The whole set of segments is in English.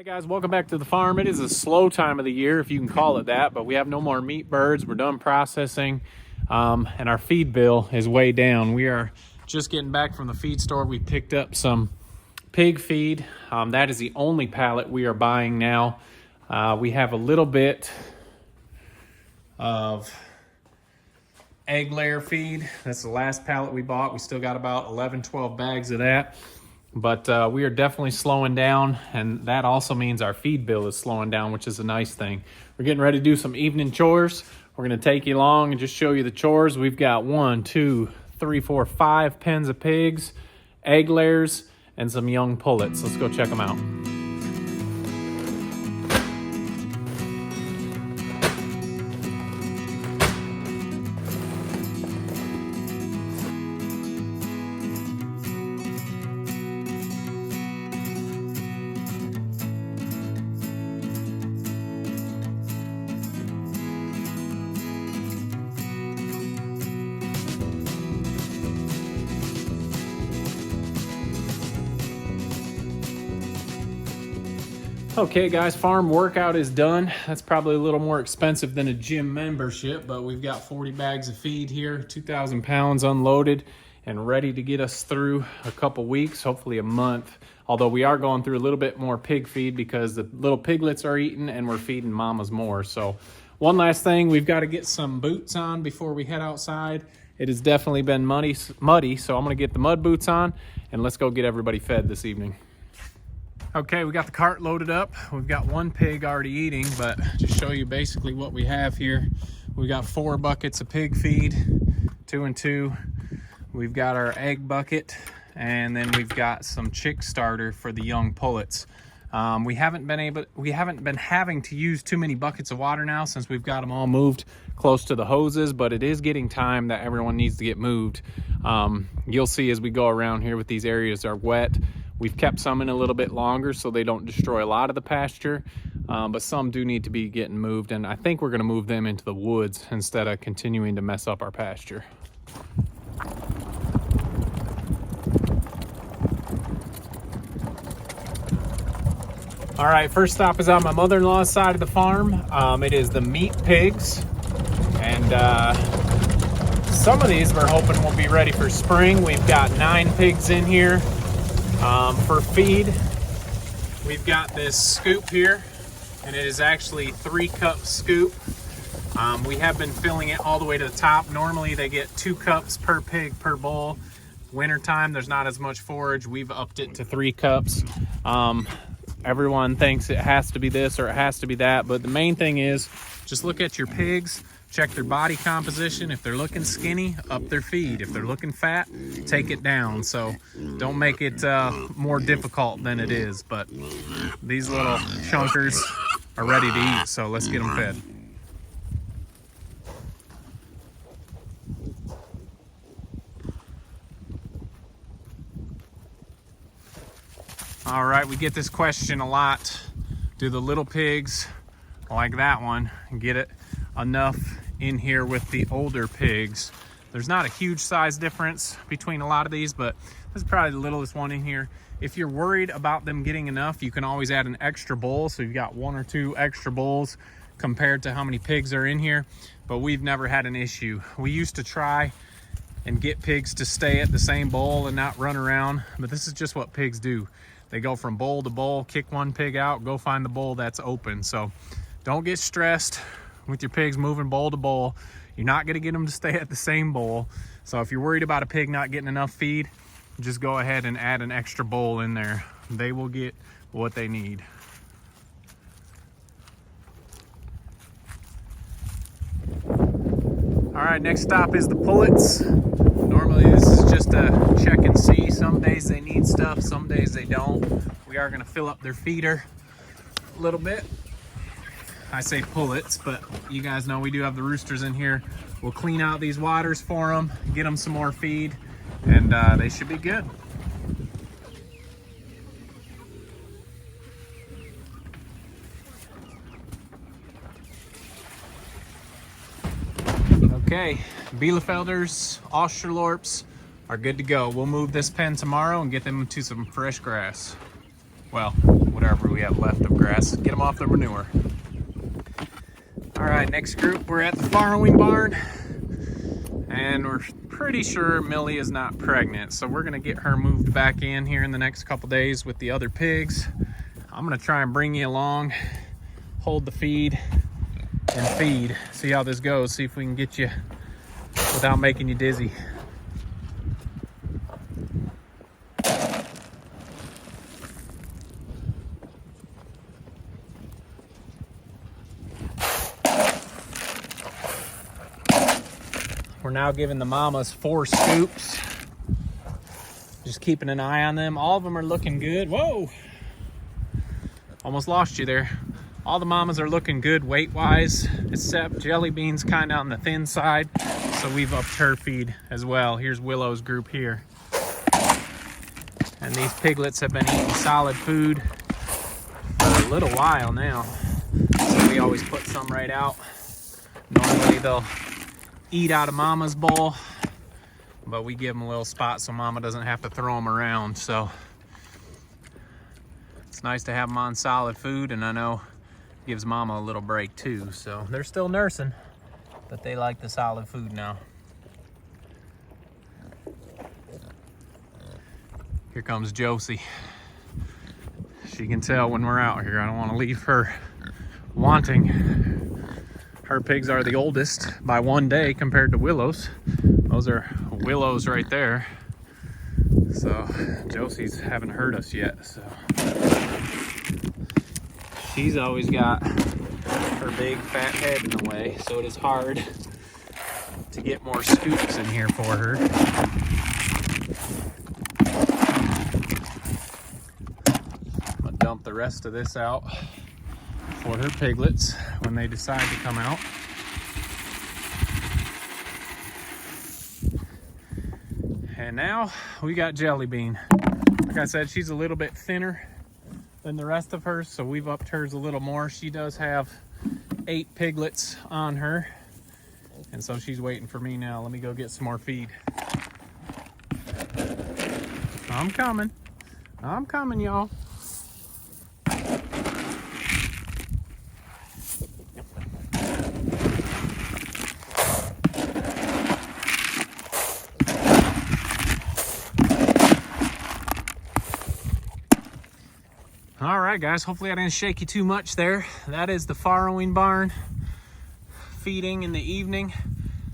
Hey guys, welcome back to the farm. It is a slow time of the year, if you can call it that, but we have no more meat birds. We're done processing, and our feed bill is way down. We are just getting back from the feed store. We picked up some pig feed. That is the only pallet we are buying now. We have a little bit of egg layer feed. That's the last pallet we bought. We still got about 11-12 bags of that. But we are definitely slowing down, and that also means our feed bill is slowing down, which is a nice thing. We're getting ready to do some evening chores. We're going to take you along and just show you the chores. We've got 1, 2, 3, 4, 5 pens of pigs, egg layers, and some young pullets. Let's go check them out. Okay guys, farm workout is done. That's probably a little more expensive than a gym membership, but we've got 40 bags of feed here, 2,000 pounds unloaded and ready to get us through a couple weeks, hopefully a month. Although we are going through a little bit more pig feed because the little piglets are eating and we're feeding mamas more. So one last thing, we've got to get some boots on before we head outside. It has definitely been muddy, so I'm gonna get the mud boots on and let's go get everybody fed this evening. Okay, we got the cart loaded up. We've got one pig already eating, but to show you basically what we have here, we got 4 buckets of pig feed, 2 and 2. We've got our egg bucket, and then we've got some chick starter for the young pullets. We haven't been having to use too many buckets of water now since we've got them all moved close to the hoses, but it is getting time that everyone needs to get moved. You'll see as we go around here with these areas are wet. We've kept some in a little bit longer so they don't destroy a lot of the pasture, but some do need to be getting moved, and I think we're going to move them into the woods instead of continuing to mess up our pasture. All right, first stop is on my mother-in-law's side of the farm. It is the meat pigs, and some of these we're hoping will be ready for spring. We've got 9 pigs in here. For feed, we've got this scoop here, and it is actually 3-cup scoop. We have been filling it all the way to the top. Normally they get 2 cups per pig per bowl. Wintertime, there's not as much forage. We've upped it to 3 cups. Everyone thinks it has to be this or it has to be that, but the main thing is just look at your pigs, check their body composition. If they're looking skinny, up their feed. If they're looking fat, take it down. So don't make it more difficult than it is. But these little chunkers are ready to eat, so let's get them fed. All right, we get this question a lot. Do the little pigs like that one get it enough in here with the older pigs? There's not a huge size difference between a lot of these, but this is probably the littlest one in here. If you're worried about them getting enough, you can always add an extra bowl, so you've got 1 or 2 extra bowls compared to how many pigs are in here, but we've never had an issue. We used to try and get pigs to stay at the same bowl and not run around, but this is just what pigs do. They go from bowl to bowl, kick one pig out, go find the bowl that's open. So don't get stressed with your pigs moving bowl to bowl. You're not gonna get them to stay at the same bowl. So if you're worried about a pig not getting enough feed, just go ahead and add an extra bowl in there. They will get what they need. All right, next stop is the pullets. Normally this is just a check and see. Some days they need stuff, some days they don't. We are gonna fill up their feeder a little bit. I say pullets, but you guys know we do have the roosters in here. We'll clean out these waters for them, get them some more feed, and they should be good. Okay, Bielefelders, Australorps are good to go. We'll move this pen tomorrow and get them to some fresh grass. Well, whatever we have left of grass. Get them off the manure. All right, next group, we're at the farrowing barn. And we're pretty sure Millie is not pregnant. So we're gonna get her moved back in here in the next couple days with the other pigs. I'm gonna try and bring you along, hold the feed, and feed. See how this goes, see if we can get you without making you dizzy. We're now giving the mamas 4 scoops. Just keeping an eye on them. All of them are looking good. Whoa! Almost lost you there. All the mamas are looking good weight-wise, except Jelly Bean's kind of on the thin side, so we've upped her feed as well. Here's Willow's group here. And these piglets have been eating solid food for a little while now. So we always put some right out. Normally they'll eat out of mama's bowl, but we give them a little spot so mama doesn't have to throw them around. So it's nice to have them on solid food, and I know it gives mama a little break too. So they're still nursing, but they like the solid food now. Here comes Josie. She can tell when we're out here. I don't want to leave her wanting. Her pigs are the oldest by 1 day compared to Willow's. Those are Willow's right there. So Josie's haven't heard us yet. So she's always got her big fat head in the way, so it is hard to get more scoops in here for her. I'm gonna dump the rest of this out for her piglets when they decide to come out. And now we got Jelly Bean. Like I said, she's a little bit thinner than the rest of hers, so we've upped hers a little more. She does have 8 piglets on her, and so she's waiting for me now. Let me go get some more feed. I'm coming. I'm coming, y'all. All right, guys, hopefully I didn't shake you too much there. That is the farrowing barn. Feeding in the evening.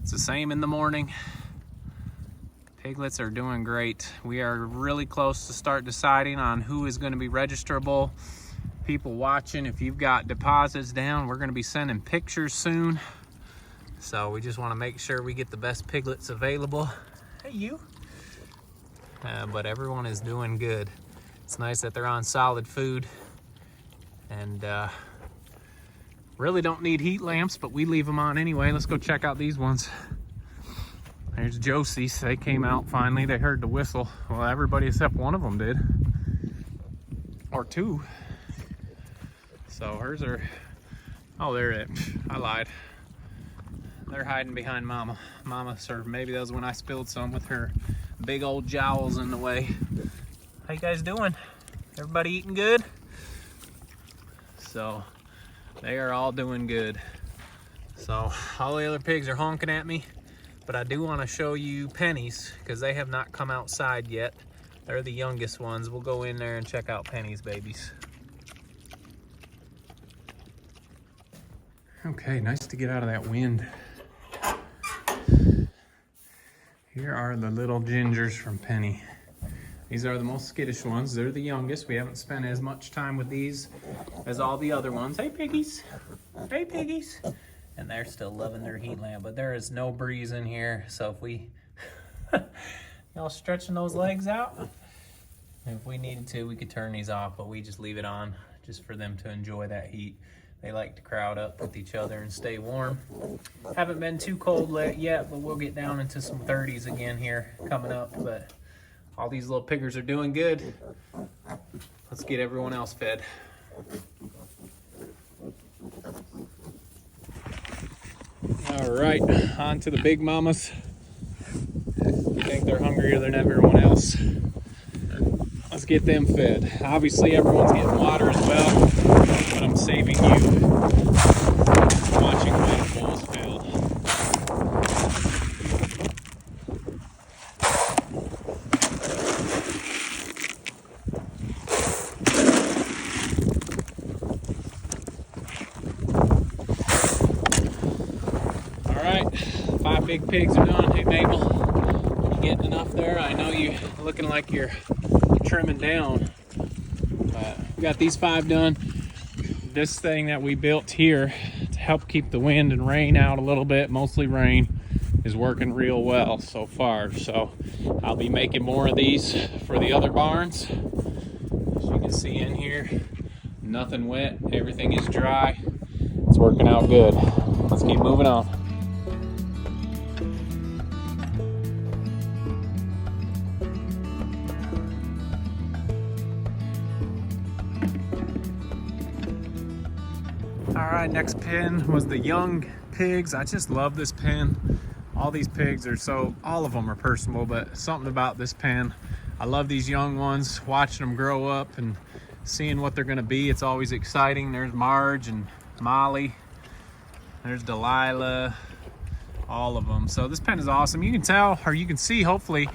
It's the same in the morning. Piglets are doing great. We are really close to start deciding on who is going to be registerable. People watching, if you've got deposits down, we're going to be sending pictures soon. So we just want to make sure we get the best piglets available. Hey, you. But everyone is doing good. It's nice that they're on solid food, and really don't need heat lamps, but we leave them on anyway. Let's go check out these ones. There's Josie's. They came out finally. They heard the whistle. Well, everybody except one of them did, or 2. So hers are, oh, there it is. I lied. They're hiding behind mama. Mama served, maybe that was when I spilled some with her big old jowls in the way. How you guys doing? Everybody eating good? So they are all doing good. So all the other pigs are honking at me, but I do want to show you Penny's because they have not come outside yet. They're the youngest ones. We'll go in there and check out Penny's babies. Okay, nice to get out of that wind. Here are the little gingers from Penny. These are the most skittish ones. They're the youngest. We haven't spent as much time with these as all the other ones. Hey, piggies. Hey, piggies. And they're still loving their heat lamp, but there is no breeze in here. So if we, y'all stretching those legs out? If we needed to, we could turn these off, but we just leave it on just for them to enjoy that heat. They like to crowd up with each other and stay warm. Haven't been too cold yet, but we'll get down into some 30s again here coming up. But all these little piggers are doing good. Let's get everyone else fed. All right, on to the big mamas. I think they're hungrier than everyone else. Let's get them fed. Obviously everyone's getting water as well, but I'm saving you watching my bowls fill. All right, 5 big pigs are done. Hey Mabel, you getting enough there? I know you're looking like you're trimming down. We got these 5 done. This thing that we built here to help keep the wind and rain out a little bit, mostly rain, is working real well so far. So I'll be making more of these for the other barns. As you can see in here, nothing wet, everything is dry. It's working out good. Let's keep moving on. All right, next pen was the young pigs. I just love this pen. All these pigs are all of them are personable, but something about this pen. I love these young ones, watching them grow up and seeing what they're gonna be. It's always exciting. There's Marge and Molly. There's Delilah, all of them. So this pen is awesome. You can tell, or you can see, hopefully,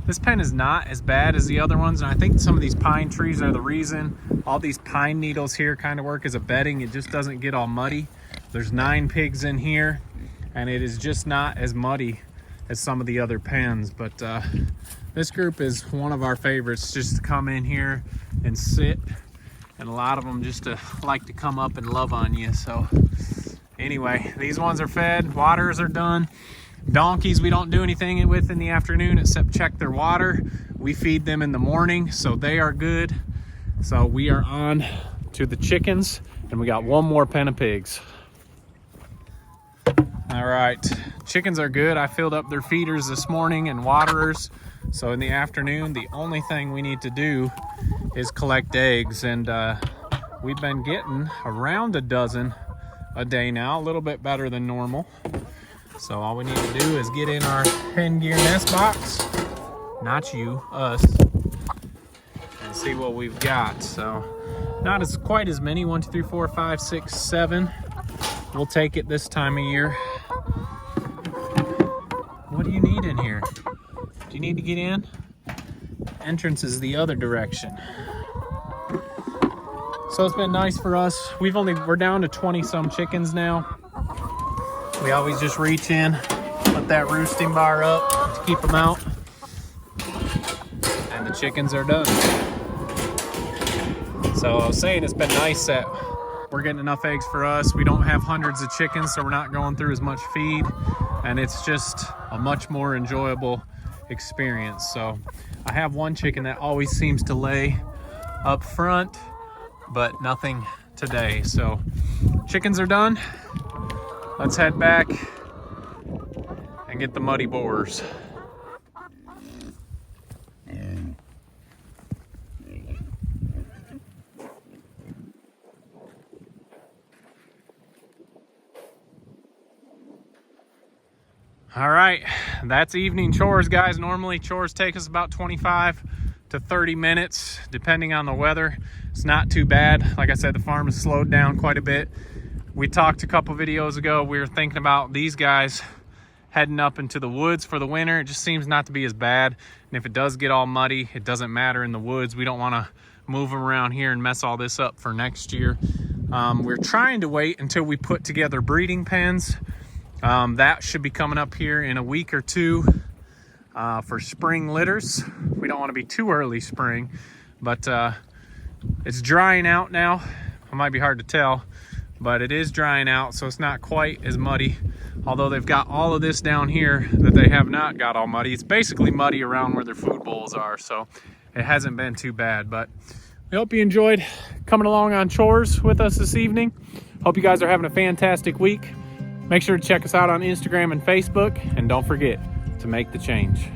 this pen is not as bad as the other ones, and I think some of these pine trees are the reason. All these pine needles here kind of work as a bedding. It just doesn't get all muddy. There's 9 pigs in here, and it is just not as muddy as some of the other pens. But this group is one of our favorites, just to come in here and sit, and a lot of them just like to come up and love on you. So anyway, these ones are fed, waters are done. Donkeys we don't do anything with in the afternoon except check their water. We feed them in the morning, so they are good. So we are on to the chickens, and we got one more pen of pigs. All right, chickens are good. I filled up their feeders this morning and waterers. So in the afternoon, the only thing we need to do is collect eggs, and we've been getting around a dozen a day now, a little bit better than normal. So all we need to do is get in our Hen Gear nest box, not you, us, and see what we've got. So not as quite as many, 1, 2, 3, 4, 5, 6, 7. We'll take it this time of year. What do you need in here? Do you need to get in? Entrance is the other direction. So it's been nice for us. We're down to 20 some chickens now. We always just reach in, put that roosting bar up to keep them out, and the chickens are done. So I was saying, it's been nice that we're getting enough eggs for us. We don't have hundreds of chickens, so we're not going through as much feed, and it's just a much more enjoyable experience. So I have one chicken that always seems to lay up front, but nothing today. So chickens are done. Let's head back and get the muddy borers. All right, that's evening chores, guys. Normally chores take us about 25 to 30 minutes, depending on the weather. It's not too bad. Like I said, the farm has slowed down quite a bit. We talked a couple videos ago, we were thinking about these guys heading up into the woods for the winter. It just seems not to be as bad. And if it does get all muddy, it doesn't matter in the woods. We don't want to move them around here and mess all this up for next year. We're trying to wait until we put together breeding pens. That should be coming up here in a week or two for spring litters. We don't want to be too early spring, but it's drying out now. It might be hard to tell, but it is drying out, so it's not quite as muddy. Although they've got all of this down here that they have not got all muddy. It's basically muddy around where their food bowls are, so it hasn't been too bad. But we hope you enjoyed coming along on chores with us this evening. Hope you guys are having a fantastic week. Make sure to check us out on Instagram and Facebook, and don't forget to make the change.